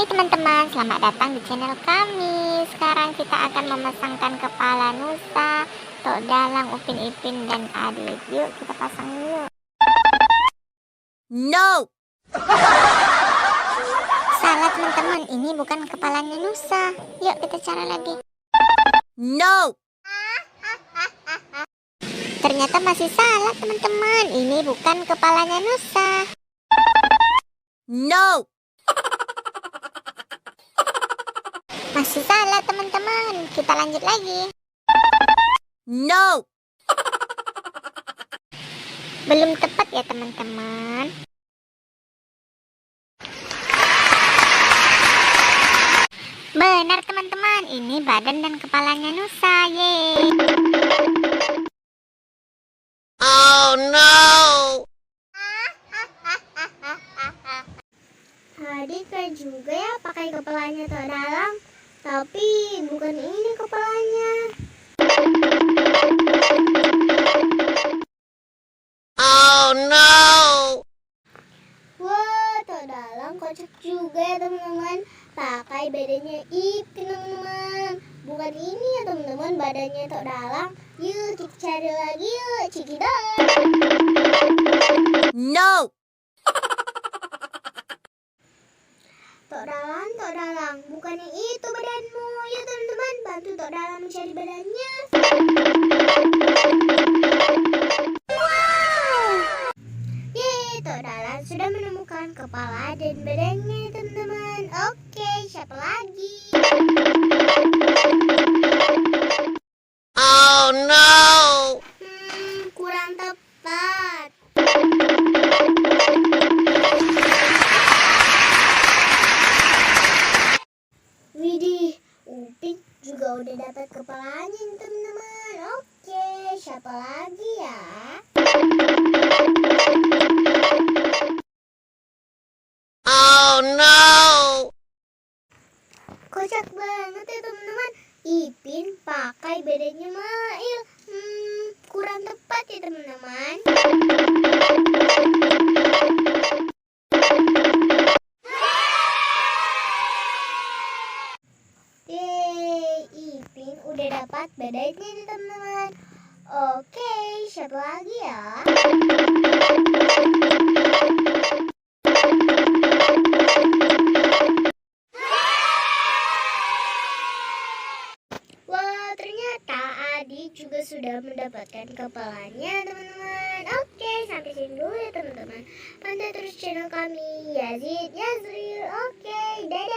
Hai teman-teman, selamat datang di channel kami. Sekarang kita akan memasangkan kepala Nusa, Tok Dalang, Upin Ipin, dan Adit. Yuk kita pasang yuk. No! Salah teman-teman, ini bukan kepalanya Nusa. Yuk kita cara lagi. No! Ternyata masih salah teman-teman, ini bukan kepalanya Nusa. No! Masih salah teman-teman, kita lanjut lagi. No! Belum tepat ya teman-teman. Benar teman-teman, ini badan dan kepalanya Nusa. Yeay. Oh no! Adit keren juga ya pakai kepalanya Tok Dalang, tapi bukan ini kepalanya. Oh no! Wah, Tok Dalang kocak juga ya teman-teman, pakai badannya Ipin teman-teman. Bukan ini ya teman-teman, badannya Tok Dalang. Yuk kita cari lagi yuk, cikidot. No! Tok Dalang, bukannya itu badanmu. Ya teman-teman, bantu Tok Dalang mencari badannya. Wow! Yeay, Tok Dalang sudah menemukan kepala dan badannya teman-teman. Oke, siapa lagi? Oh no! Kurang tepat. Widih, Upin juga udah dapat kepalanya nih teman-teman. Oke, siapa lagi ya? Oh no! Kocak banget ya teman-teman. Ipin pakai badannya Mail. Kurang tepat ya teman-teman. Yeay, Ipin udah dapat badannya nih teman-teman. Oke, siapa lagi ya? Wah, ternyata Adi juga sudah mendapatkan kepalanya teman-teman. Oke, sampai sini dulu ya teman-teman. Pantau terus channel kami, Yazid Yazril. Oke, dadah.